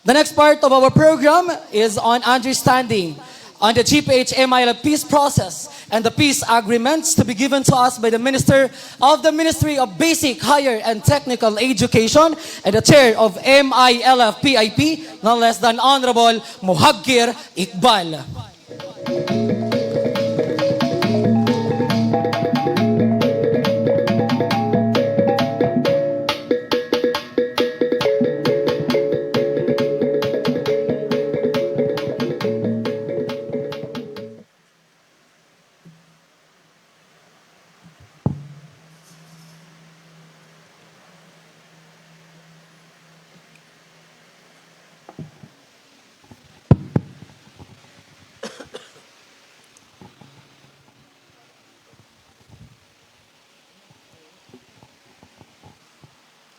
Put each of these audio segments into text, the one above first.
The next part of our program is on understanding on the GPH-MIL peace process and the peace agreements to be given to us by the Minister of the Ministry of Basic, Higher and Technical Education and the Chair of MILF PIP, none less than Honorable Muhaggir Iqbal.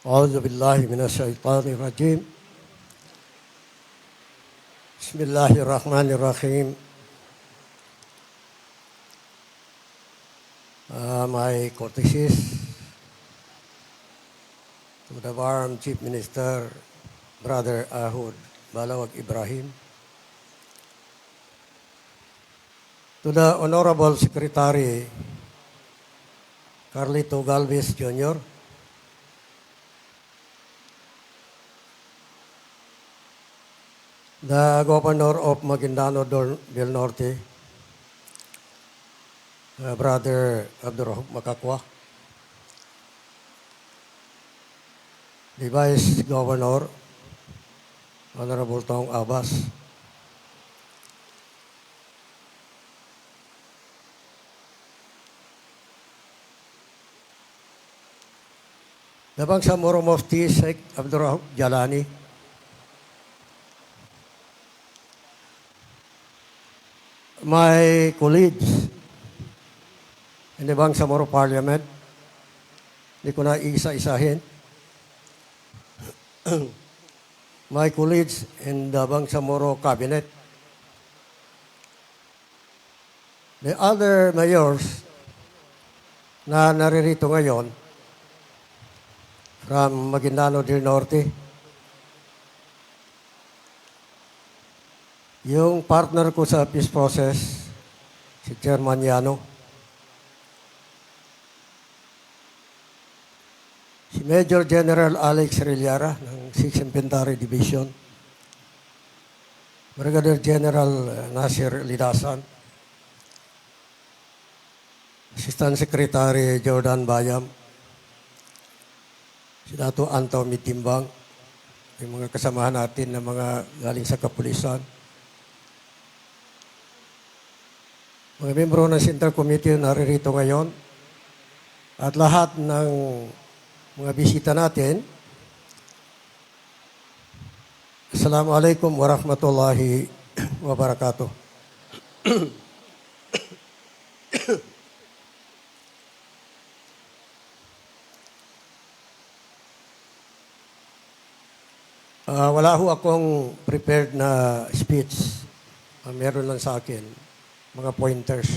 أعوذ بالله من الشيطان الرجيم بسم الله الرحمن الرحيم. My courtesies to the Barham Chief Minister, Brother Ahud Balawag Ibrahim, to the Honorable Secretary Carlito Galvez Jr., the Governor of Maguindano del Norte, Brother Abdurrahman Makakwa, the Vice Governor, Honorable Tong Abbas, the Bangsamoro Mufti Sheikh Abdurrahman Jalani, my colleagues in the Bangsamoro Parliament, hindi ko na isa-isahin. My colleagues in the Bangsamoro Cabinet, the other mayors na naririto ngayon from Maguindano del Norte, yung partner ko sa peace process, si Chairman Yano, si Major General Alex Rillara ng 6th Infantry Division, Brigadier General Nasir Lidasan, Assistant Secretary Jordan Bayam, si Dato Anto Mitimbang, yung mga kasamahan natin na mga galing sa kapulisan, mga membro ng Central Committee na naririto ngayon, at lahat ng mga bisita natin, Assalamualaikum warahmatullahi wabarakatuh. Wala ho akong prepared na speech. Meron lang sa akin mga pointers.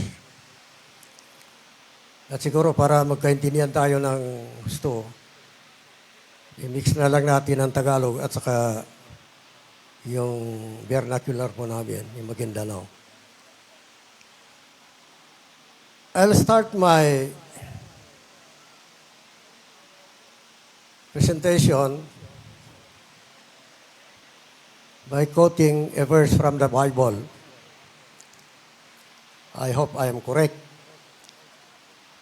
At siguro para magkaintindihan tayo ng gusto, i-mix na lang natin ang Tagalog at saka yung vernacular po namin, yung Maguindanao. I'll start my presentation by quoting a verse from the Bible. I hope I am correct.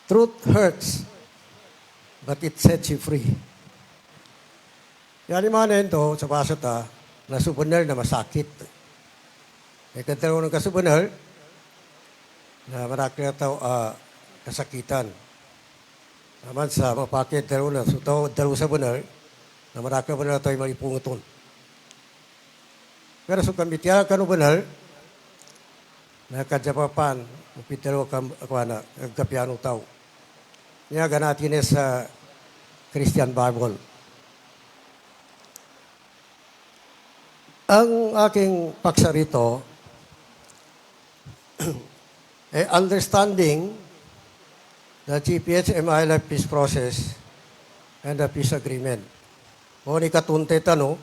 Truth hurts, but it sets you free. Yan imanin to sa basata na subunar na masakit. E kadalaw ng kasubunar na marakya tao kasakitan. Naman sa mapakit dalaw na dalaw sa bunar na marakya po na tayo malipunguton. Pero sa kamitya kanubunar, na kadyapapan, upitalo na kapiano tao. Niya ganatin sa Christian Bible. Ang aking paksa rito, understanding the GPH-MIL peace process and the peace agreement. O ni katunte tano,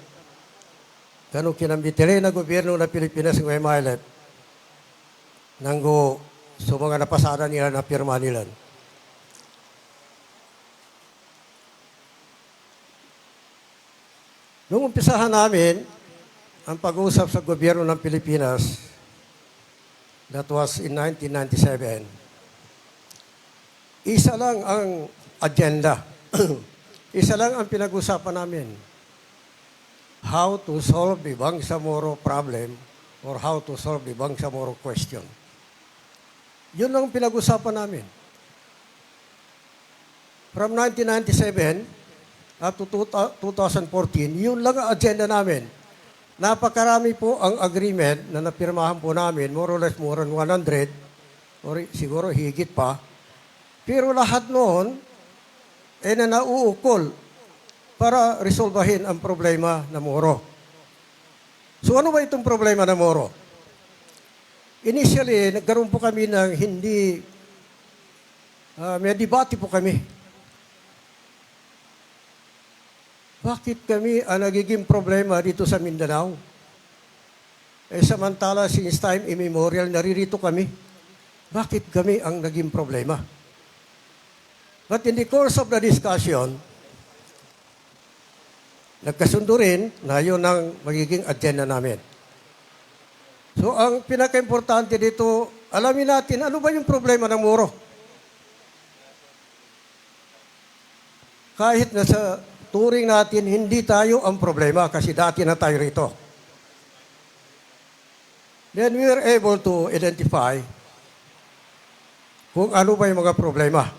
kanu kinambitili na gobyerno ng Pilipinas ng MILF nanggo sa mga napasada nila na pirma nila. Nung umpisahan namin ang pag-uusap sa gobyerno ng Pilipinas, that was in 1997, isa lang ang agenda. Isa lang ang pinag-usapan namin. How to solve the Bangsamoro problem or how to solve the Bangsamoro question. Yun lang ang pinag-usapan namin. From 1997 up to 2014, yun lang ang agenda namin. Napakarami po ang agreement na napirmahan po namin, more or less more than 100, or siguro higit pa. Pero lahat noon, na nauukol para resolbahin ang problema ng Moro. So ano ba itong problema ng Moro? Initially, nagkaroon po kami ng hindi, may debate po kami. Bakit kami ang nagiging problema dito sa Mindanao? Samantala, since time immemorial, naririto kami. Bakit kami ang naging problema? But in the course of the discussion, nagkasundo rin na yun ang magiging agenda namin. So ang pinaka-importante dito, alamin natin ano ba yung problema ng Moro. Kahit na sa turing natin, hindi tayo ang problema kasi dati na tayo rito. Then we were able to identify kung ano ba yung mga problema.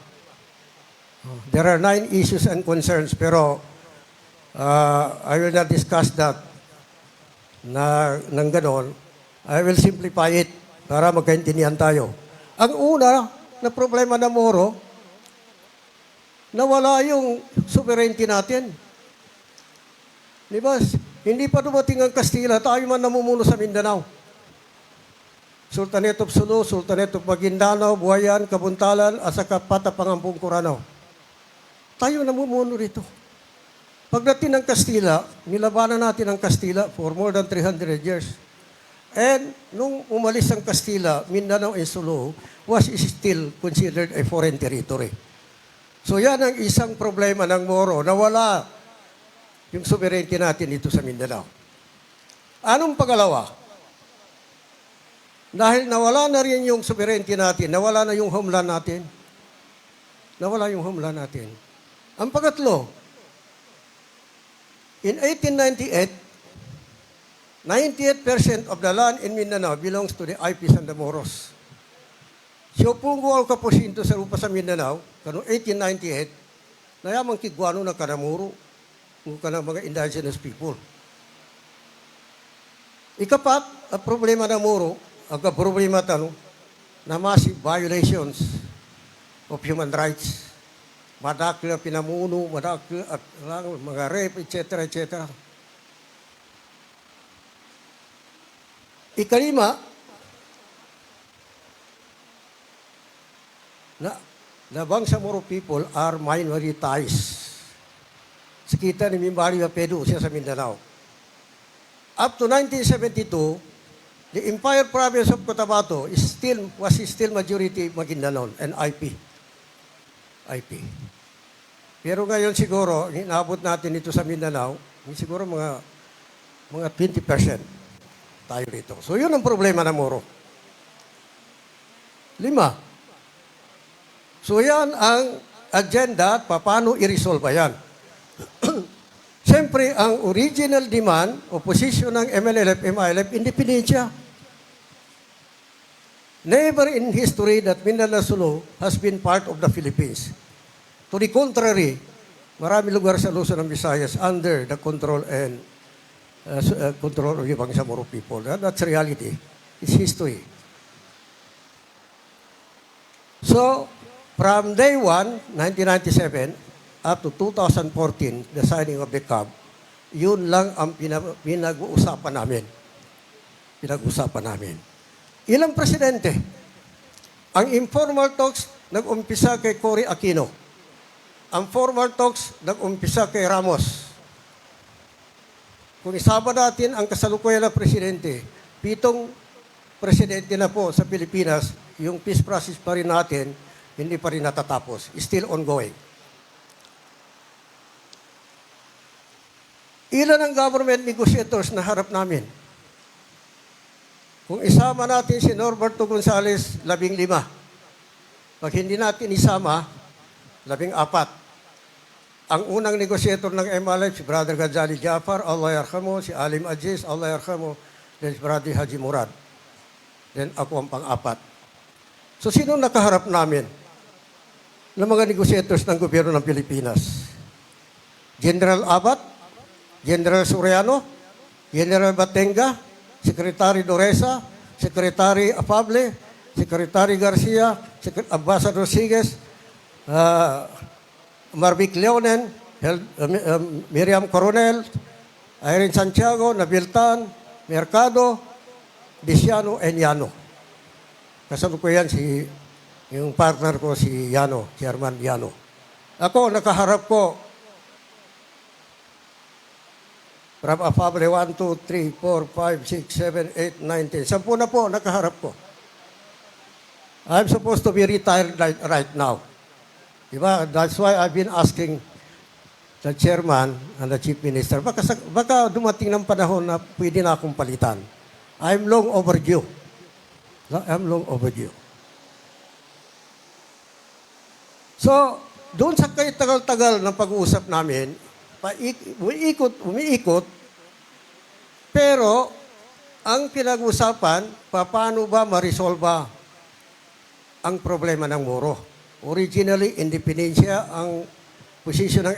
There are 9 issues and concerns, pero I will not discuss that nang ganon. I will simplify it para magkaintindihan tayo. Ang una na problema ng Moro, nawala yung sovereignty natin. Di ba? Hindi pa dumating ang Kastila, tayo man namumuno sa Mindanao. Sultanate of Sulu, Sultanate of Maguindanao, Buayan, Kabuntalan, at saka Patapangampung Curanao. Tayo namumuno rito. Pagdating ng Kastila, nilabanan natin ang Kastila for more than 300 years. And nung umalis ang Kastila, Mindanao and Sulu was still considered a foreign territory. So yan ang isang problema ng Moro, nawala yung sovereignty natin dito sa Mindanao. Anong pangalawa? Dahil nawala na rin yung sovereignty natin, nawala na yung homeland natin. Nawala yung homeland natin. Ang pangatlo, in 1898, 98% of the land in Mindanao belongs to the IPs and the Moros. So pungo al kaposinto sa lupa sa Mindanao, kanong 1898, nayamang kigwano na kanamuro, kung kanang mga indigenous people. Ikapat, ang problema ng Moro, ang problema tanong, na massive violations of human rights. Madakil na pinamuno, madakil at mga rape, etc., etc. Ikalima, na Bangsamoro people are minoritized. Sakita ni Mimbari Mapedu siya sa Mindanao. Up to 1972, the Empire Province of Cotabato was still majority Maguindanao and IP. Pero ngayon siguro, inaabot natin ito sa Mindanao, siguro mga 20% tayo rito. So yun ang problema ng Moro. 5. So yan ang agenda at paano i-resolve yan. Siyempre, ang original demand o posisyon ng MILF, independensya. Never in history that Mindanao Sulu has been part of the Philippines. To the contrary, marami lugar sa Luzon and Visayas under the control and control of the Bangsamoro people. That's reality. It's history. So, from day 1, 1997, up to 2014, the signing of the CAB, yun lang ang pinag-uusapan namin. Ilang presidente? Ang informal talks nag-umpisa kay Cory Aquino. Ang formal talks nag-umpisa kay Ramos. kung isama natin ang kasalukuyan na presidente, 7 presidente na po sa Pilipinas, yung peace process pa rin natin, hindi pa rin natatapos. Still ongoing. Ilan ang government negotiators na harap namin? Kung isama natin si Norberto Gonzales, 15. Pag hindi natin isama, 14. Ang unang negotiator ng MLF, si Brother Ghazali Jafar, Allah yarhamo, si Alim Aziz, Allah yarhamo, then si Brother Haji Murad. Then ako ang pang-4. So sino nakaharap namin ng mga negotiators ng gobyerno ng Pilipinas? General Abat, General Soriano, General Batenga, Secretary Doresa, Secretary Afable, Secretary Garcia, Ambassador Sigues, Marvic Leonen, Miriam Coronel, Irene Santiago, Nabil Tan, Mercado, Disiano, and Yano. Kasama ko yan yung partner ko si Yano, Chairman Yano. Ako, nakaharap ko from Afable 1, 2, 3, 4, 5, 6, 7, 8, 9, 10. 10 na po, nakaharap ko. I'm supposed to be retired right now. Diba? That's why I've been asking the chairman and the chief minister, baka dumating ng panahon na pwede na akong palitan. I'm long overdue. I'm long overdue. So, doon sa kay tagal-tagal ng pag-uusap namin, umiikot, pero ang pinag-usapan, paano ba ma-resolve ang problema ng Moro? Originally, independensia ang posisyon ng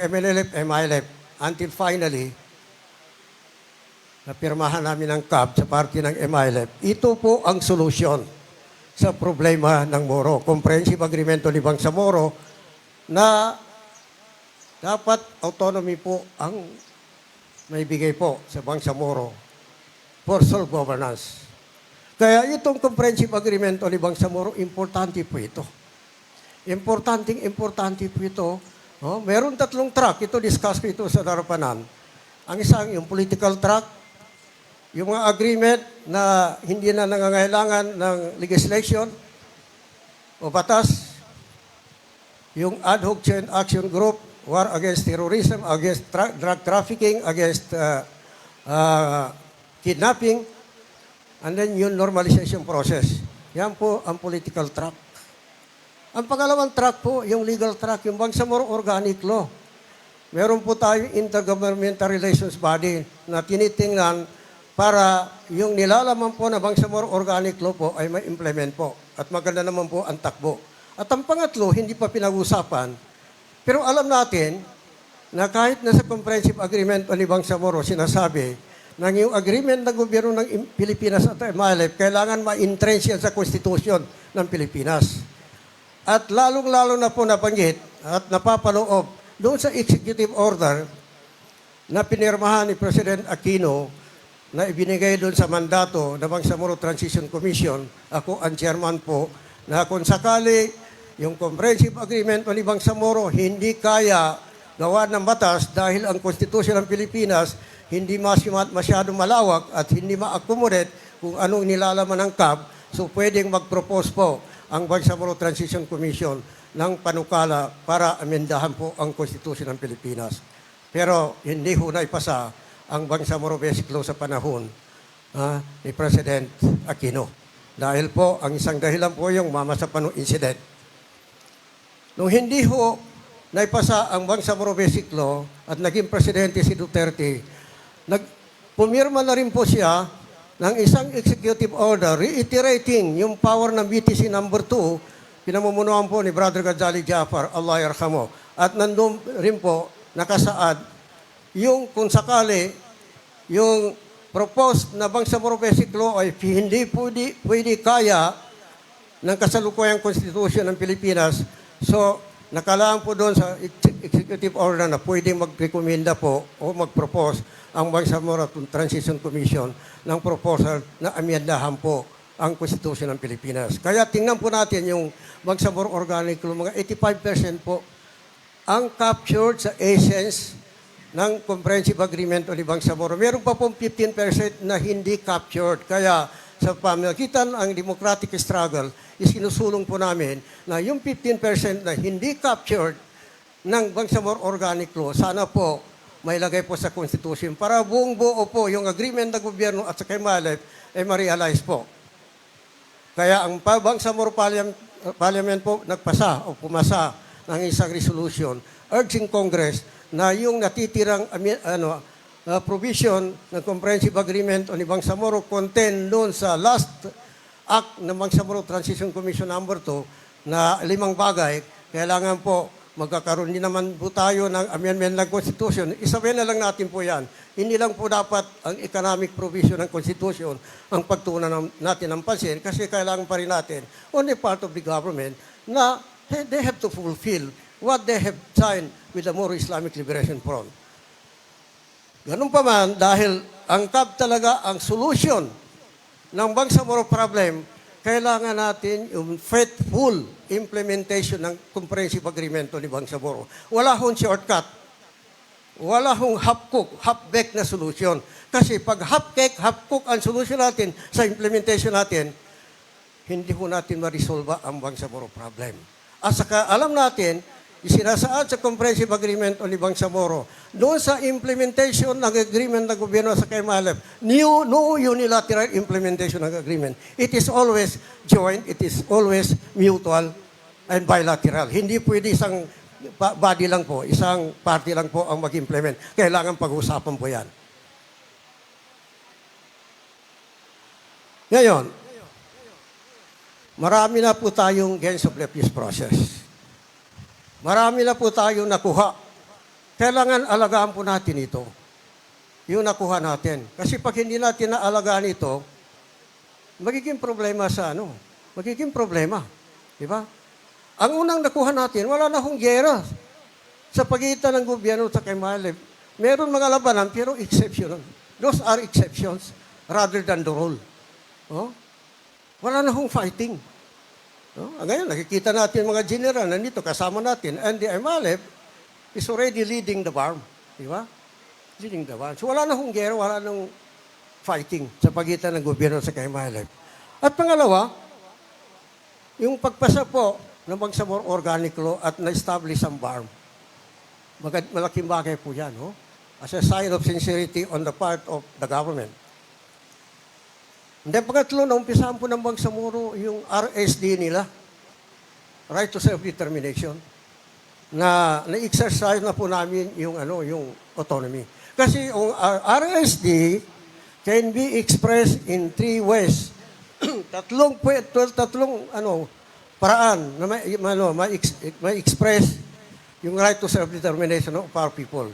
MILF, until finally, napirmahan namin ang CAB sa party ng MILF. Ito po ang solusyon sa problema ng Moro. Comprehensive Agreement ni Bangsamoro na dapat autonomy po ang may bigay po sa Bangsamoro for sole governance. Kaya itong Comprehensive Agreement ni Bangsamoro, importante po ito. Importante po ito. Oh, meron 3 track. Ito, discuss ko ito sa darapanan. Ang isang, yung political track, yung mga agreement na hindi na nangangailangan ng legislation o batas, yung ad hoc joint action group, war against terrorism, against drug trafficking, against kidnapping, and then yung normalization process. Yan po ang political track. Ang pangalawang track po, yung legal track, yung Bangsamoro Organic Law. Meron po tayong intergovernmental relations body na tinitingnan para yung nilalaman po na Bangsamoro Organic Law po ay ma-implement po. At maganda naman po ang takbo. At ang pangatlo, hindi pa pinag-usapan, pero alam natin na kahit nasa Comprehensive Agreement o ni Bangsamoro, sinasabi na yung agreement ng gobyerno ng Pilipinas at MILF, kailangan ma-entrench yan sa Constitution ng Pilipinas. At lalong-lalo na po nabanggit at napapaloob doon sa executive order na pinirmahan ni President Aquino na ibinigay doon sa mandato ng Bangsamoro Transition Commission. Ako ang chairman po na kung sakali yung Comprehensive Agreement ni Bangsamoro hindi kaya gawa ng batas dahil ang Constitution ng Pilipinas hindi masyadong malawak at hindi ma-accommodate kung anong nilalaman ng CAB, so pwedeng mag-propose po ang Bangsamoro Transition Commission ng panukala para amendahan po ang Konstitusyon ng Pilipinas. Pero hindi ho naipasa ang Bangsamoro Basic Law sa panahon ni President Aquino. Dahil po, ang isang dahilan po yung mamasapanong incident. Nung hindi ho naipasa ang Bangsamoro Basic Law at naging presidente si Duterte, pumirma na rin po siya ng isang executive order reiterating yung power ng BTC number 2, pinamumunuan po ni Brother Ghazali Jafar, Allah yarhamo. At nandun rin po nakasaad yung kung sakali yung proposed na Bangsamoro Basic Law ay hindi pwede kaya ng kasalukuyang Constitution ng Pilipinas. So, nakalaan po doon sa executive order na pwede mag-recommenda po o mag-propose ang Bangsamoro Transition Commission ng proposal na amendahan po ang Konstitusyon ng Pilipinas. Kaya tingnan po natin yung Bangsamoro Organic Law, mga 85% po ang captured sa essence ng Comprehensive Agreement o Libang Samoro. Meron pa pong 15% na hindi captured. Kaya sa pamagitan ang democratic struggle, is sinusulong po namin na yung 15% na hindi captured ng Bangsamoro Organic Law, sana po may lagay po sa Constitution para buong buo po yung agreement ng gobyerno at sa Kemalep ay ma-realize po. Kaya ang Bangsamoro Parliament po nagpasa o pumasa ng isang resolution urging Congress na yung natitirang provision ng Comprehensive Agreement o ni Bangsamoro contain doon sa last act ng Bangsamoro Transition Commission number 2 na 5 bagay, kailangan po magkakaroon din naman po tayo ng amendment ng Constitution. Isabay na lang natin po yan. Hindi lang po dapat ang economic provision ng Constitution ang pagtuunan natin ng pansin kasi kailangan pa rin natin on the part of the government na they have to fulfill what they have signed with the Moro Islamic Liberation Front. Ganun pa man, dahil ang CAB talaga ang solution ng Bangsamoro problem, kailangan natin yung faithful implementation ng Comprehensive Agreement ni Bangsamoro. Wala hong shortcut. Wala hong half-cook, half-baked na solution. Kasi pag half-cake, half-cook ang solution natin sa implementation natin, hindi ho natin ma-resolve ang Bangsamoro problem. At saka alam natin, isinasaad sa Comprehensive Agreement o ni Bangsamoro, doon sa implementation ng agreement ng gobyerno sa Kemalep, no unilateral implementation ng agreement. It is always joint, it is always mutual and bilateral. Hindi pwede isang body lang po, isang party lang po ang mag-implement. Kailangan pag-usapan po yan. Ngayon, marami na po tayong gains of the peace process. Marami na po tayong nakuha. Kailangan alagaan po natin ito. Yung nakuha natin. Kasi pag hindi natin naalagaan ito, magiging problema sa ano? Magiging problema. Di ba? Ang unang nakuha natin, wala na hong gera sa pagitan ng gobyerno at Kemalep. Meron mga labanan, pero exceptional. Those are exceptions rather than the rule. Oh? Wala na hong fighting. No? Ngayon, nakikita natin mga general nandito, kasama natin, and the Kemalep is already leading the farm. Di ba? Leading the farm. So wala na hong gera, wala nang fighting sa pagitan ng gobyerno sa Kemalep. At pangalawa, yung pagpasa po ng Bangsamoro Organic Law at na-establish ang farm. Malaking bagay po yan, no? As a sign of sincerity on the part of the government. And then pangatlo, naumpisahan po ng Bangsamoro yung RSD nila, Right to Self-Determination, na na-exercise na po namin yung autonomy. Kasi yung RSD can be expressed in 3 ways. tatlong paraan na ma-express yung right to self-determination of our people.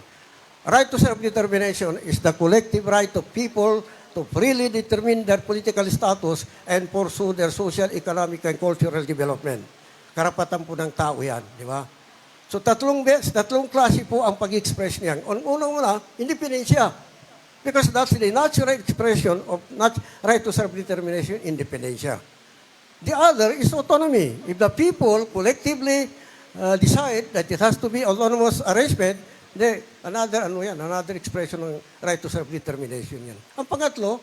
Right to self-determination is the collective right of people to freely determine their political status and pursue their social, economic, and cultural development. Karapatan po ng tao yan, di ba? So tatlong klase po ang pag-express niyan. Unang-una, independensya. Because that's the natural expression of right to self-determination, independensya. The other is autonomy. If the people collectively decide that it has to be autonomous arrangement, another expression ng right to self-determination yan. Ang pangatlo,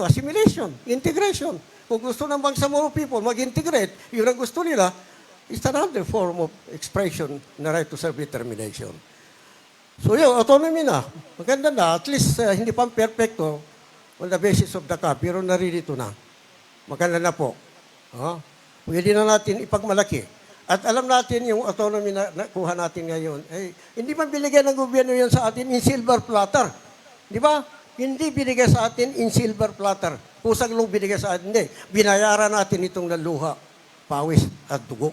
assimilation, integration. Kung gusto ng Bangsamoro people mag-integrate, yun ang gusto nila, is another form of expression na right to self-determination. So yun, autonomy na. Maganda na, at least hindi pa perfecto on the basis of the CAP, pero naririto na. Maganda na po. Pwede na natin ipagmalaki. At alam natin yung autonomy na nakuha natin ngayon, hindi man binigyan ng gobyerno yan sa atin in silver platter. Di ba? Hindi binigay sa atin in silver platter. Pusang loob binigay sa atin. Hindi. Binayaran natin itong naluha, pawis at dugo.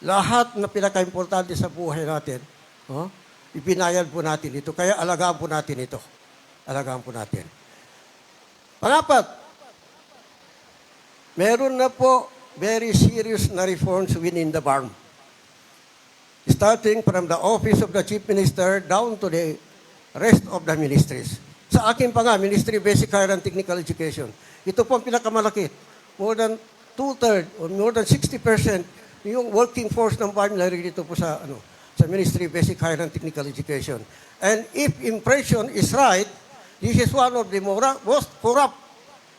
Lahat na pinaka-importante sa buhay natin, ipinayad po natin ito. Kaya alagaan po natin ito. Alagaan po natin. Pangapat, meron na po very serious na reforms within the farm. Starting from the office of the Chief Minister down to the rest of the ministries. Sa akin pa nga, Ministry of Basic Higher and Technical Education. Ito po ang pinakamalaki. More than 2/3 or more than 60% yung working force ng farm narito po sa sa Ministry of Basic Higher and Technical Education. And if impression is right, this is one of the most corrupt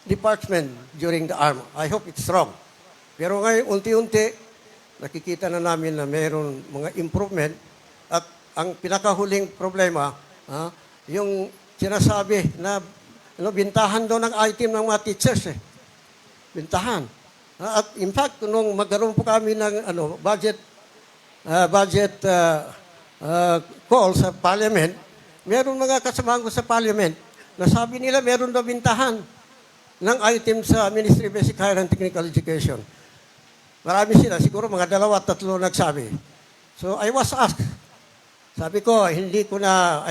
department during the ARM. I hope it's wrong. Pero ngayon, unti-unti, nakikita na namin na mayroon mga improvement at ang pinakahuling problema, yung sinasabi na bintahan daw ng item ng mga teachers. Bintahan. At in fact, nung magkaroon po kami ng budget call sa parliament, meron mga kasamahan ko sa parliament na sabi nila meron daw bintahan ng item sa Ministry of Basic Higher and Technical Education. Marami sila, siguro mga 2-3 nagsabi. So I was asked, sabi ko, I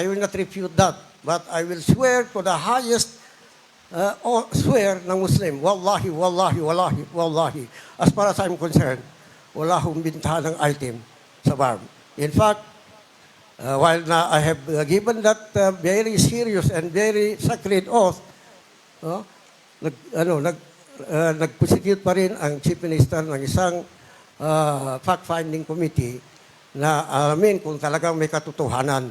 will not refute that, but I will swear to the highest swear ng Muslim, wallahi, wallahi, wallahi, wallahi. As far as I'm concerned, wala akong bintahan ng item sa BARM. In fact, while I have given that very serious and very sacred oath, nag-prosecute pa rin ang Chief Minister ng isang fact-finding committee na alamin kung talagang may katotohanan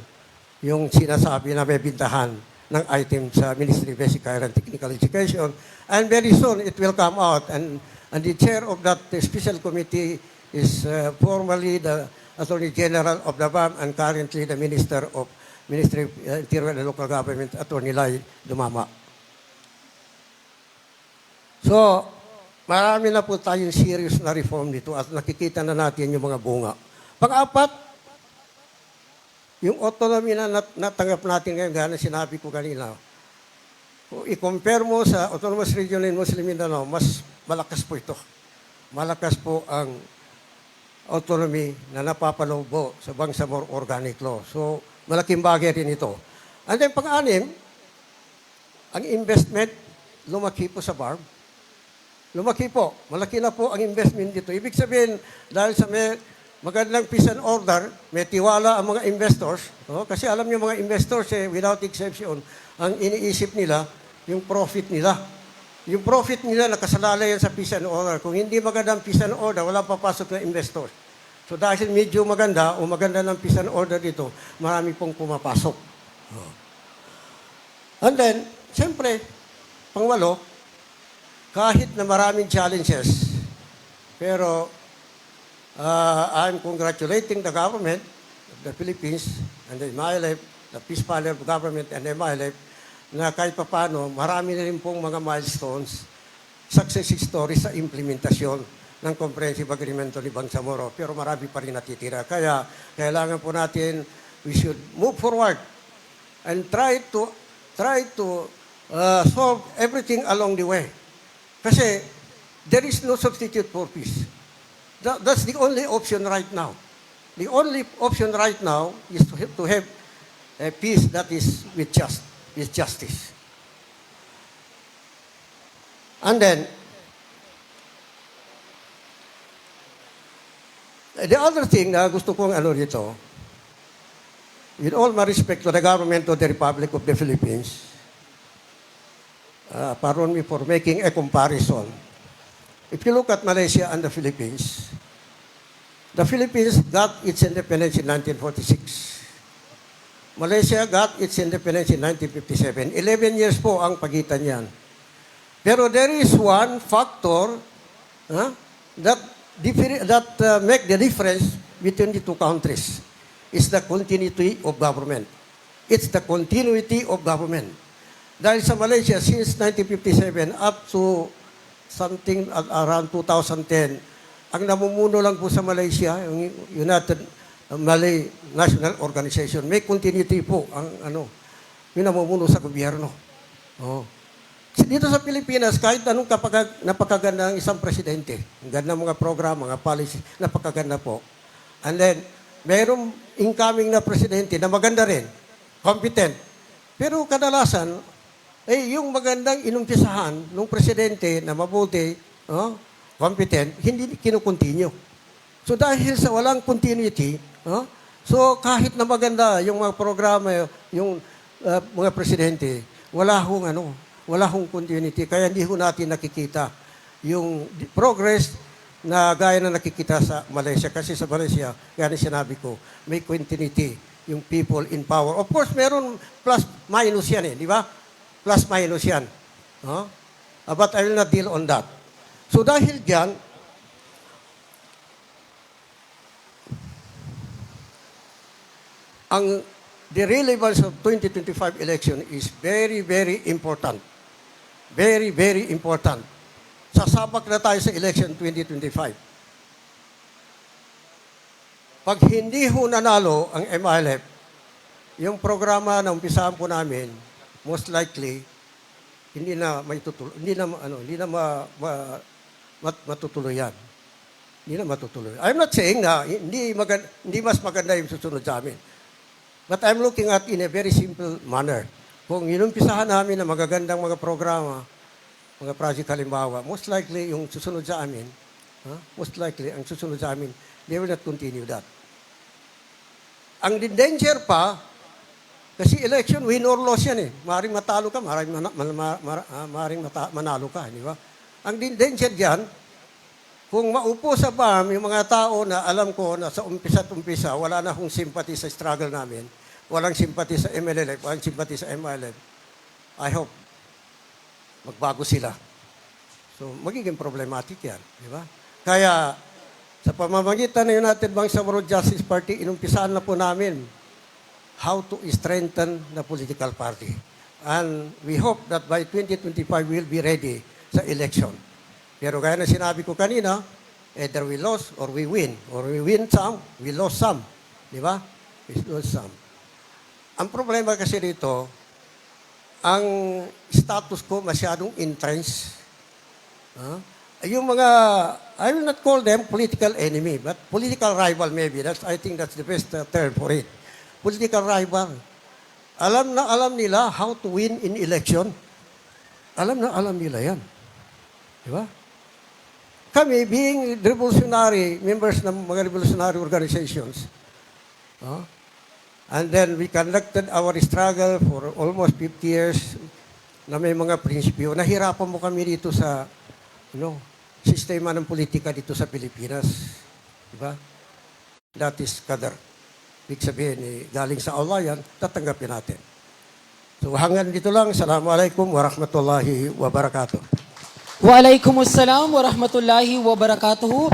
yung sinasabi na may bintahan ng item sa Ministry of Basic Higher and Technical Education. And very soon, it will come out. And the chair of that special committee is formerly the Attorney General of the BAM and currently the Ministry of Interior and Local Government, Attorney Lai Dumama. So, marami na po tayong serious na reform dito at nakikita na natin yung mga bunga. Pang-apat, yung autonomy na natanggap natin ngayon, gana sinabi ko kanina, kung i-compare mo sa Autonomous Region in Muslim Mindanao, mas malakas po ito. Malakas po ang autonomy na napapaloob sa Bangsamoro Organic Law. So, malaking bagay rin ito. And then, pang-anim, ang investment, lumaki po sa BARM. Lumaki po. Malaki na po ang investment dito. Ibig sabihin, dahil sa may magandang peace and order, may tiwala ang mga investors. Kasi alam niyo mga investors, without exception, ang iniisip nila, yung profit nila. Yung profit nila nakasalalay yan sa peace and order. Kung hindi magandang peace and order, walang papasok na investors. So dahil medyo maganda o maganda ng peace and order dito, marami pong pumapasok. And then, siyempre, pangwalo, kahit na maraming challenges, pero I'm congratulating the government of the Philippines and the MILF, the Peace Panel of Government and the MILF, na kahit papano, marami na rin pong mga milestones, success stories sa implementasyon ng Comprehensive Agreement ni Bangsamoro. Pero marami pa rin natitira. Kaya, kailangan po natin, we should move forward and try to solve everything along the way. Kasi, there is no substitute for peace. That's the only option right now. The only option right now is to have a peace that is with justice. And then, the other thing na gusto kong dito, with all my respect to the government of the Republic of the Philippines, pardon me for making a comparison. If you look at Malaysia and the Philippines got its independence in 1946. Malaysia got its independence in 1957. 11 years po ang pagitan yan. Pero there is one factor that make the difference between the two countries. It's the continuity of government. It's the continuity of government. Dahil sa Malaysia, since 1957 up to something around 2010, ang namumuno lang po sa Malaysia, yung United Malay National Organization, may continuity po ang yung namumuno sa gobyerno. Dito sa Pilipinas, kahit anong napakaganda ng isang presidente, ang ganda ng mga program, mga policy, napakaganda po. And then, mayroong incoming na presidente na maganda rin, competent. Pero kadalasan, yung magandang inumpisahan ng presidente na mabuti, competent, hindi kinukontinue. So dahil sa walang continuity, so kahit na maganda yung mga programa, yung mga presidente, wala hong continuity. Kaya hindi ho natin nakikita yung progress na gaya na nakikita sa Malaysia. Kasi sa Malaysia, gaya na sinabi ko, may continuity yung people in power. Of course, meron plus minus yan di ba? Plus minus yan. No? But I will not deal on that. So dahil dyan, the relevance of 2025 election is very, very important. Very, very important. Sasabak na tayo sa election 2025. Pag hindi ho nanalo ang MILF, yung programa na umpisahan po namin, most likely, hindi na matutuloy yan. Hindi na matutuloy. I'm not saying na hindi mas maganda yung susunod sa amin. But I'm looking at in a very simple manner. Kung inumpisahan namin na magagandang mga programa, mga project halimbawa, most likely yung susunod sa amin, ang susunod sa amin, they will not continue that. Ang danger pa, kasi election, win or loss yan Maring matalo ka, maring manalo ka, di ba? Ang danger dyan, kung maupo sa BAM, yung mga tao na alam ko na sa umpisa wala na akong sympathy sa struggle namin, walang sympathy sa MLLF, walang sympathy sa MILF, I hope magbago sila. So, magiging problematic yan, di ba? Kaya, sa pamamagitan ng United Bangsamoro Justice Party, inumpisaan na po namin how to strengthen the political party. And we hope that by 2025, we'll be ready sa election. Pero gaya na sinabi ko kanina, either we lost or we win. Or we win some, we lost some. Di ba? We lost some. Ang problema kasi dito, ang status ko masyadong entrenched. Yung mga, I will not call them political enemy, but political rival maybe. I think that's the best term for it. Political rival. Alam nila how to win in election. Alam nila yan. Di ba? Kami, being revolutionary, members ng mga revolutionary organizations, and then we conducted our struggle for almost 50 years na may mga prinsipyo. Nahirapan mo kami dito sa sistema ng politika dito sa Pilipinas. Diba? That is kadar. Ibig sabihin, galing sa Allah yan, tatanggapin natin. So hanggang dito lang. Assalamualaikum warahmatullahi wabarakatuh. Waalaikumsalam warahmatullahi wabarakatuh.